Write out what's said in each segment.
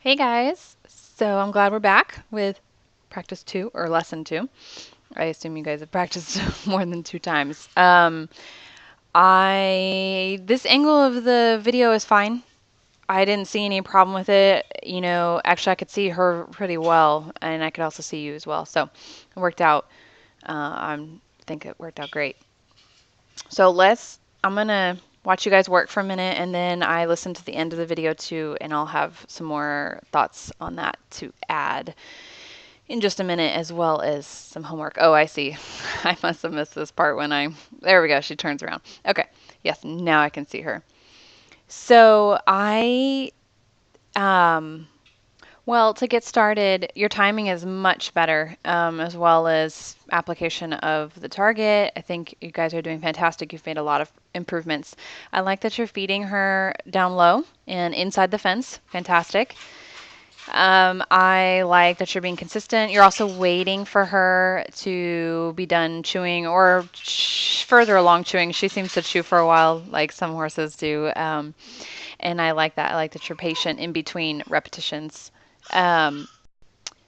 Hey guys, so I'm glad we're back with practice 2 or lesson 2. I assume you guys have practiced more than 2 times. I this angle of the video is fine. I didn't see any problem with it. Actually I could see her pretty well, and I could also see you as well. So it worked out. I think it worked out great. So I'm gonna watch you guys work for a minute, and then I listen to the end of the video too, and I'll have some more thoughts on that to add in just a minute, as well as some homework. Oh, I see. I must have missed this part there we go. She turns around. Okay. Yes, now I can see her. So um, well, to get started, your timing is much better, as well as application of the target. I think you guys are doing fantastic. You've made a lot of improvements. I like that you're feeding her down low and inside the fence. Fantastic. I like that you're being consistent. You're also waiting for her to be done chewing or further along chewing. She seems to chew for a while, like some horses do. And I like that. I like that you're patient in between repetitions. Um,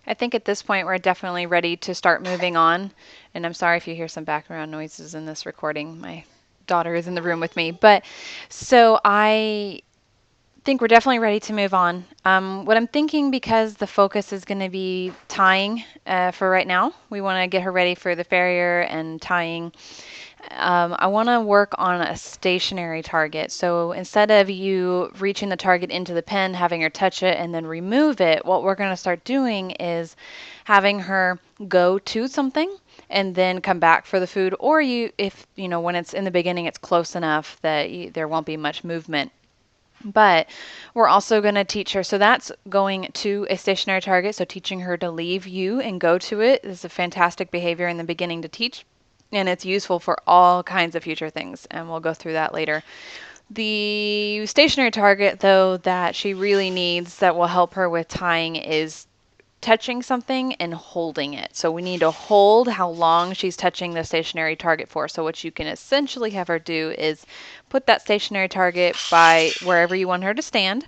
I think at this point we're definitely ready to start moving on. And I'm sorry if you hear some background noises in this recording. My daughter is in the room with me. But so I think we're definitely ready to move on. What I'm thinking, because the focus is going to be tying for right now, we want to get her ready for the farrier and tying. I want to work on a stationary target. So instead of you reaching the target into the pen, having her touch it, and then remove it, what we're going to start doing is having her go to something and then come back for the food. Or if when it's in the beginning, it's close enough that there won't be much movement. But we're also going to teach her. So that's going to a stationary target. So teaching her to leave you and go to it is a fantastic behavior in the beginning to teach. And it's useful for all kinds of future things. And we'll go through that later. The stationary target, though, that she really needs that will help her with tying is touching something and holding it. So we need to hold how long she's touching the stationary target for. So what you can essentially have her do is put that stationary target by wherever you want her to stand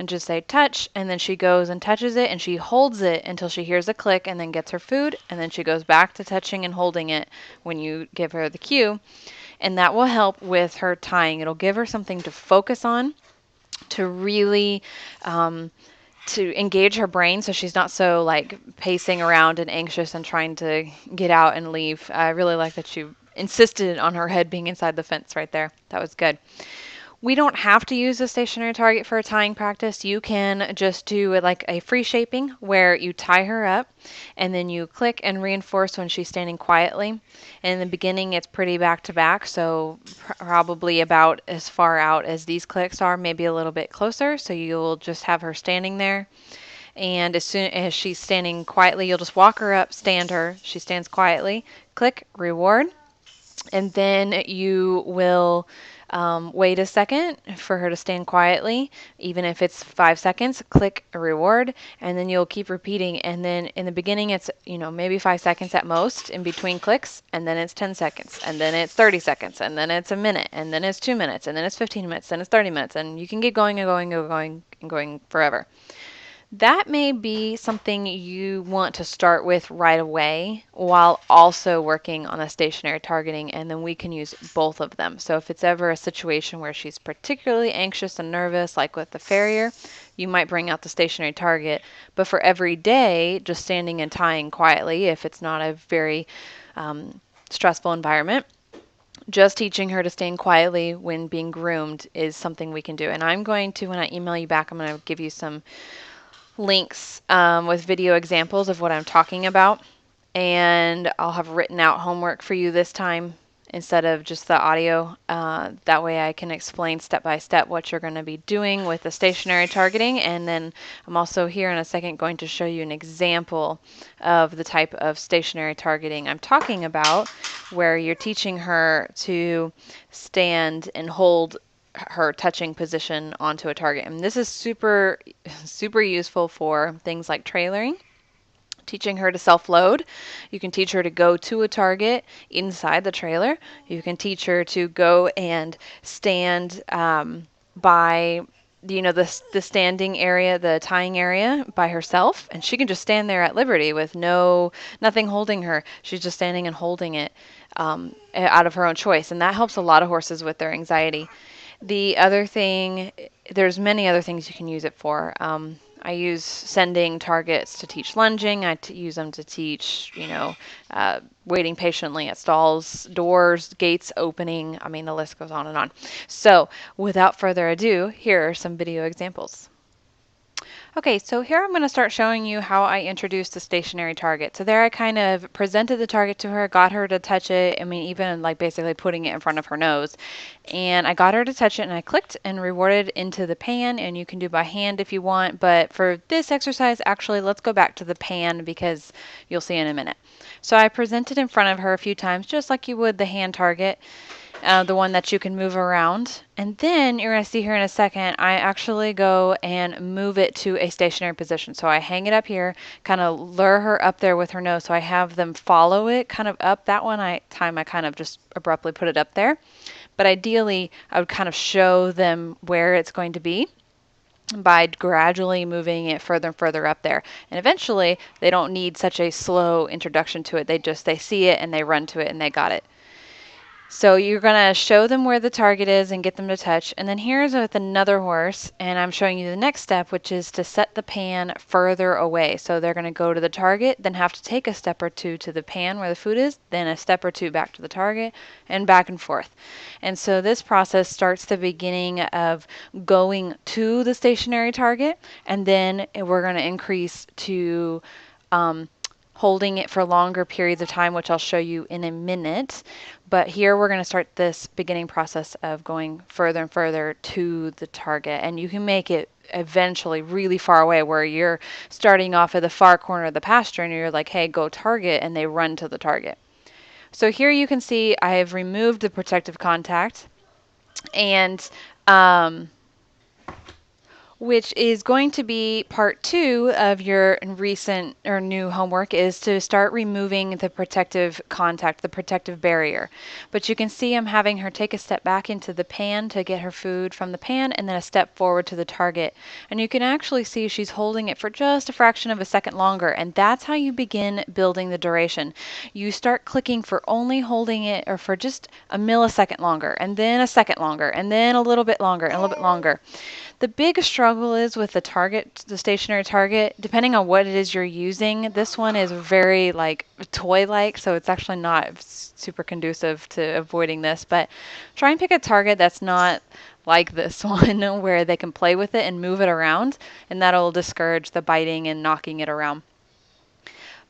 and just say touch, and then she goes and touches it and she holds it until she hears a click and then gets her food, and then she goes back to touching and holding it when you give her the cue. And that will help with her tying. It'll give her something to focus on, to really to engage her brain so she's not so like pacing around and anxious and trying to get out and leave. I really like that you insisted on her head being inside the fence right there. That was good. We don't have to use a stationary target for a tying practice. You can just do like a free shaping where you tie her up and then you click and reinforce when she's standing quietly. And in the beginning, it's pretty back to back, so probably about as far out as these clicks are, maybe a little bit closer. So you'll just have her standing there. And as soon as she's standing quietly, you'll just walk her up, stand her. She stands quietly, click, reward. And then you will wait a second for her to stand quietly, even if it's 5 seconds, click a reward, and then you'll keep repeating. And then in the beginning, it's, maybe 5 seconds at most in between clicks, and then it's 10 seconds, and then it's 30 seconds, and then it's a minute, and then it's 2 minutes, and then it's 15 minutes, then it's 30 minutes, and you can get going and going and going and going forever. That may be something you want to start with right away while also working on the stationary targeting, and then we can use both of them. So if it's ever a situation where she's particularly anxious and nervous, like with the farrier, you might bring out the stationary target. But for every day, just standing and tying quietly, if it's not a very stressful environment, just teaching her to stand quietly when being groomed is something we can do. And I'm going to, when I email you back, I'm going to give you some links with video examples of what I'm talking about, and I'll have written out homework for you this time instead of just the audio. That way I can explain step by step what you're going to be doing with the stationary targeting, and then I'm also here in a second going to show you an example of the type of stationary targeting I'm talking about, where you're teaching her to stand and hold her touching position onto a target. And this is super, super useful for things like trailering, teaching her to self-load. You can teach her to go to a target inside the trailer. You can teach her to go and stand by the standing area, the tying area by herself, and she can just stand there at liberty with nothing holding her. She's just standing and holding it out of her own choice, and that helps a lot of horses with their anxiety. The other thing, there's many other things you can use it for. I use sending targets to teach lunging. Use them to teach, waiting patiently at stalls, doors, gates opening. I mean, the list goes on and on. So, without further ado, here are some video examples. Okay, so here I'm going to start showing you how I introduced the stationary target. So there I kind of presented the target to her, got her to touch it. I mean, even like basically putting it in front of her nose. And I got her to touch it, and I clicked and rewarded into the pan, and you can do by hand if you want. But for this exercise, actually, let's go back to the pan because you'll see in a minute. So I presented in front of her a few times, just like you would the hand target. The one that you can move around. And then you're going to see here in a second, I actually go and move it to a stationary position. So I hang it up here, kind of lure her up there with her nose. So I have them follow it kind of up. That one I kind of just abruptly put it up there. But ideally, I would kind of show them where it's going to be by gradually moving it further and further up there. And eventually, they don't need such a slow introduction to it. They see it and they run to it and they got it. So you're going to show them where the target is and get them to touch. And then here's with another horse, and I'm showing you the next step, which is to set the pan further away. So they're going to go to the target, then have to take a step or two to the pan where the food is, then a step or two back to the target, and back and forth. And so this process starts the beginning of going to the stationary target, and then we're going to increase to holding it for longer periods of time, which I'll show you in a minute. But here we're going to start this beginning process of going further and further to the target. And you can make it eventually really far away where you're starting off at the far corner of the pasture and you're like, hey, go target, and they run to the target. So here you can see I have removed the protective contact, and which is going to be part 2 of your recent or new homework, is to start removing the protective contact, the protective barrier. But you can see I'm having her take a step back into the pan to get her food from the pan, and then a step forward to the target. And you can actually see she's holding it for just a fraction of a second longer, and that's how you begin building the duration. You start clicking for only holding it or for just a millisecond longer, and then a second longer, and then a little bit longer, and a little bit longer. The big struggle is with the target, the stationary target, depending on what it is you're using. This one is very like toy-like, so it's actually not super conducive to avoiding this. But try and pick a target that's not like this one, where they can play with it and move it around, and that'll discourage the biting and knocking it around.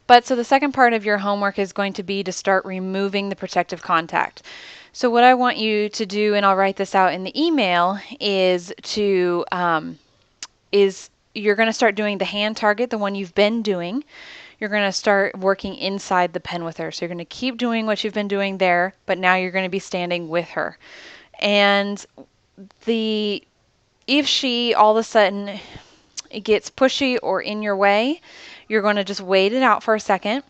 But so the second part of your homework is going to be to start removing the protective contact. So what I want you to do, and I'll write this out in the email, is you're going to start doing the hand target, the one you've been doing. You're going to start working inside the pen with her. So you're going to keep doing what you've been doing there, but now you're going to be standing with her. And if she all of a sudden gets pushy or in your way, you're going to just wait it out for a second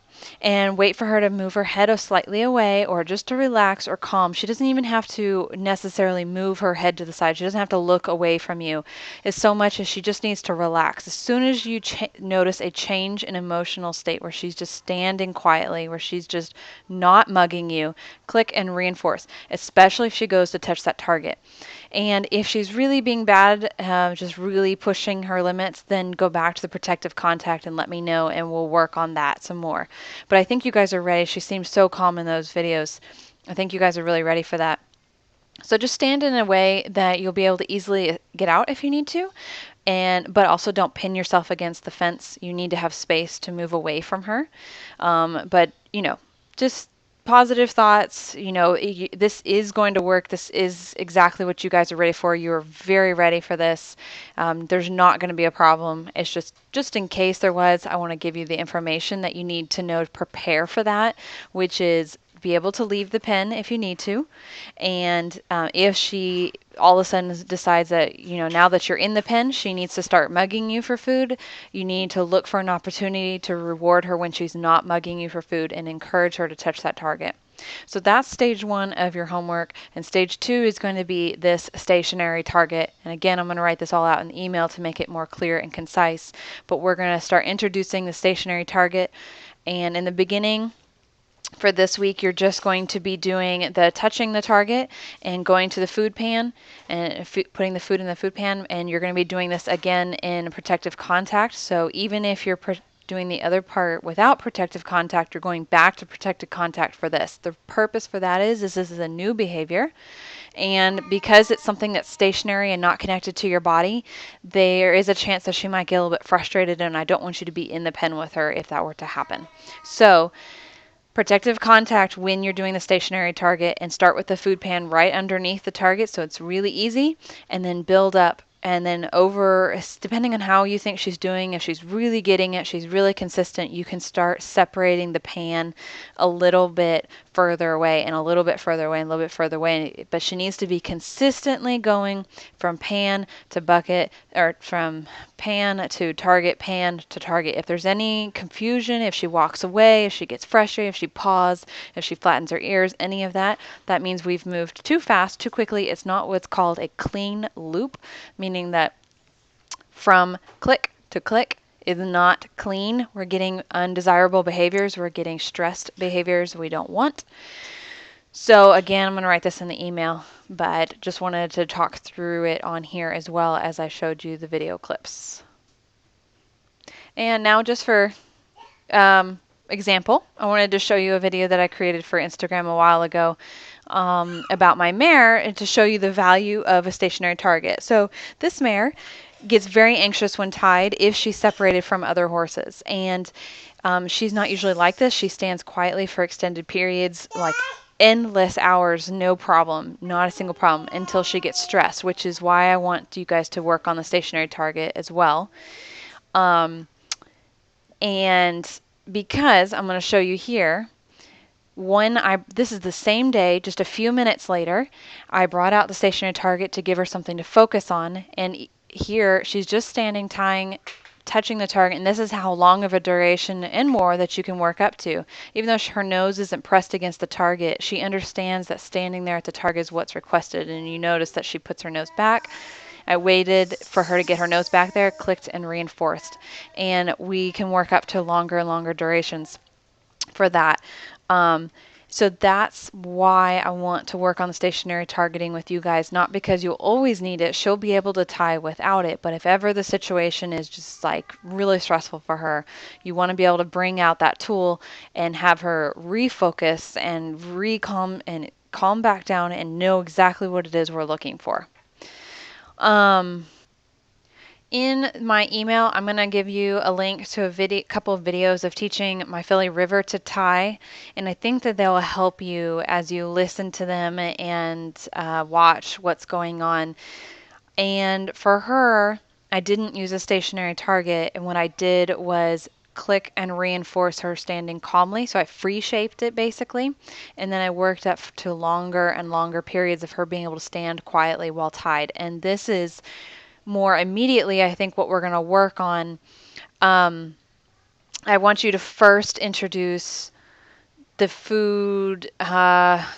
and wait for her to move her head slightly away or just to relax or calm. She doesn't even have to necessarily move her head to the side. She doesn't have to look away from you as so much as she just needs to relax. As soon as you notice a change in emotional state where she's just standing quietly, where she's just not mugging you, click and reinforce, especially if she goes to touch that target. And if she's really being bad, just really pushing her limits, then go back to the protective contact and let me know, and we'll work on that some more. But I think you guys are ready. She seems so calm in those videos. I think you guys are really ready for that. So just stand in a way that you'll be able to easily get out if you need to, but also don't pin yourself against the fence. You need to have space to move away from her. But just positive thoughts. This is going to work. This is exactly what you guys are ready for. You're very ready for this. There's not going to be a problem. It's just in case there was, I want to give you the information that you need to know to prepare for that, which is be able to leave the pen if you need to. And if she all of a sudden decides that, now that you're in the pen, she needs to start mugging you for food, you need to look for an opportunity to reward her when she's not mugging you for food and encourage her to touch that target. So that's stage 1 of your homework, and stage 2 is going to be this stationary target. And again, I'm going to write this all out in the email to make it more clear and concise, but we're going to start introducing the stationary target. And in the beginning, for this week, you're just going to be doing the touching the target and going to the food pan and putting the food in the food pan, and you're going to be doing this again in protective contact. So even if you're doing the other part without protective contact, you're going back to protective contact for this. The purpose for that is this is a new behavior, and because it's something that's stationary and not connected to your body, there is a chance that she might get a little bit frustrated, and I don't want you to be in the pen with her if that were to happen. So protective contact when you're doing the stationary target, and start with the food pan right underneath the target so it's really easy, and then build up. And then over, depending on how you think she's doing, if she's really getting it, she's really consistent, you can start separating the pan a little bit further away and a little bit further away and a little bit further away. But she needs to be consistently going from pan to bucket, or from pan to target, pan to target. If there's any confusion, if she walks away, if she gets frustrated, if she pauses, if she flattens her ears, any of that, that means we've moved too fast, too quickly. It's not what's called a clean loop, meaning that from click to click is not clean. We're getting undesirable behaviors. We're getting stressed behaviors we don't want. So again, I'm going to write this in the email, but just wanted to talk through it on here as well as I showed you the video clips. And now just for example, I wanted to show you a video that I created for Instagram a while ago about my mare, and to show you the value of a stationary target. So this mare gets very anxious when tied if she's separated from other horses, and she's not usually like this. She stands quietly for extended periods, like endless hours, no problem, not a single problem, until she gets stressed, which is why I want you guys to work on the stationary target as well. And because I'm going to show you here, this is the same day, just a few minutes later, I brought out the stationary target to give her something to focus on, and here she's just standing, touching the target, and this is how long of a duration and more that you can work up to. Even though her nose isn't pressed against the target, she understands that standing there at the target is what's requested, and you notice that she puts her nose back. I waited for her to get her nose back there, clicked and reinforced, and we can work up to longer and longer durations for that. So that's why I want to work on the stationary targeting with you guys, not because you'll always need it. She'll be able to tie without it, but if ever the situation is just like really stressful for her, you want to be able to bring out that tool and have her refocus and calm back down and know exactly what it is we're looking for. In my email, I'm going to give you a link to a couple of videos of teaching my filly River to tie, and I think that they'll help you as you listen to them and watch what's going on. And for her, I didn't use a stationary target, and what I did was click and reinforce her standing calmly. So I free shaped it basically, and then I worked up to longer and longer periods of her being able to stand quietly while tied. And this is more immediately, I think, what we're going to work on. I want you to first introduce the food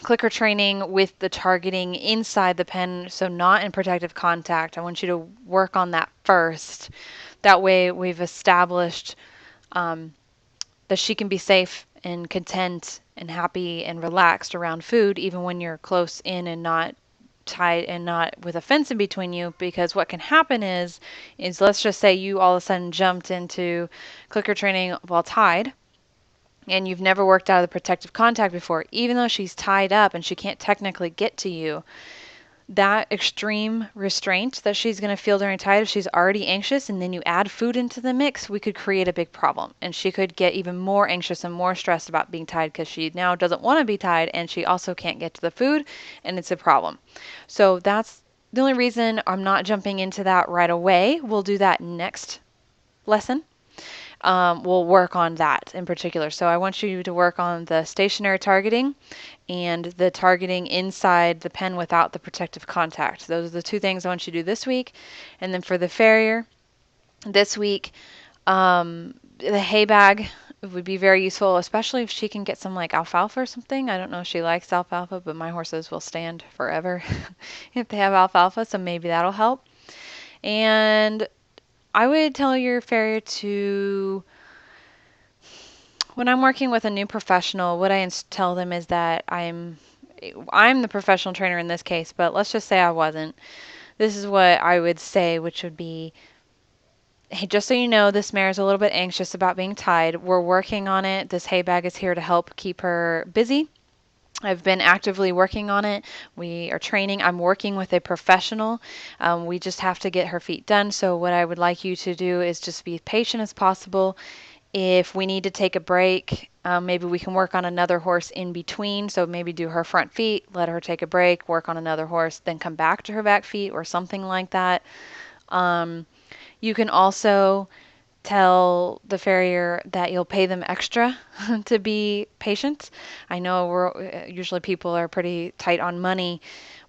clicker training with the targeting inside the pen, so not in protective contact. I want you to work on that first. That way we've established that she can be safe and content and happy and relaxed around food, even when you're close in and not tied and not with a fence in between you. Because what can happen is let's just say you all of a sudden jumped into clicker training while tied, and you've never worked out of the protective contact before. Even though she's tied up and she can't technically get to you, that extreme restraint that she's going to feel during tied, if she's already anxious and then you add food into the mix, we could create a big problem, and she could get even more anxious and more stressed about being tied because she now doesn't want to be tied, and she also can't get to the food, and it's a problem. So that's the only reason I'm not jumping into that right away. We'll do that next lesson. We'll work on that in particular. So I want you to work on the stationary targeting and the targeting inside the pen without the protective contact. Those are the two things I want you to do this week. And then for the farrier, this week, the hay bag it would be very useful, especially if she can get some like alfalfa or something. I don't know if she likes alfalfa, but my horses will stand forever if they have alfalfa, so maybe that'll help. And I would tell your farrier to, when I'm working with a new professional, what I tell them is that I'm the professional trainer in this case, but let's just say I wasn't. This is what I would say, which would be, hey, just so you know, this mare is a little bit anxious about being tied. We're working on it. This hay bag is here to help keep her busy. I've been actively working on it. We are training. I'm working with a professional. We just have to get her feet done. So, what I would like you to do is just be patient as possible. If we need to take a break, maybe we can work on another horse in between. So, maybe do her front feet, let her take a break, work on another horse, then come back to her back feet or something like that. You can also tell the farrier that you'll pay them extra to be patient. I know usually people are pretty tight on money,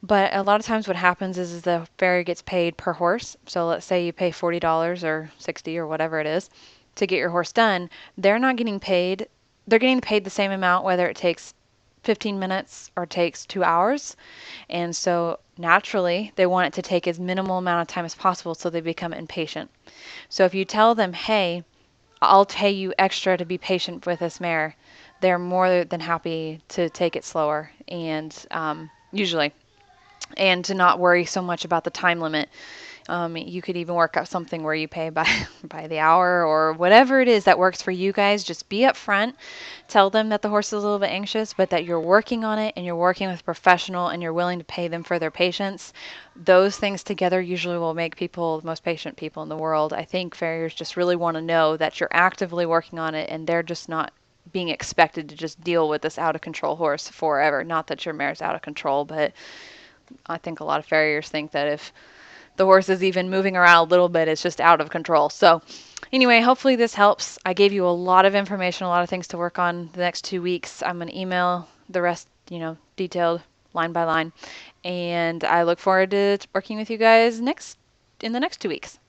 but a lot of times what happens is the farrier gets paid per horse. So let's say you pay $40 or 60 or whatever it is to get your horse done. They're not getting paid. They're getting paid the same amount whether it takes 15 minutes or takes 2 hours. And so naturally, they want it to take as minimal amount of time as possible so they become impatient. So if you tell them, hey, I'll pay you extra to be patient with this mare, they're more than happy to take it slower and usually, and to not worry so much about the time limit. You could even work out something where you pay by by the hour or whatever it is that works for you guys. Just be upfront. Tell them that the horse is a little bit anxious, but that you're working on it and you're working with a professional and you're willing to pay them for their patience. Those things together usually will make people the most patient people in the world. I think farriers just really want to know that you're actively working on it and they're just not being expected to just deal with this out of control horse forever. Not that your mare's out of control, but I think a lot of farriers think that if the horse is even moving around a little bit, it's just out of control. So anyway, hopefully this helps. I gave you a lot of information, a lot of things to work on the next 2 weeks. I'm going to email the rest, detailed line by line. And I look forward to working with you guys in the next 2 weeks.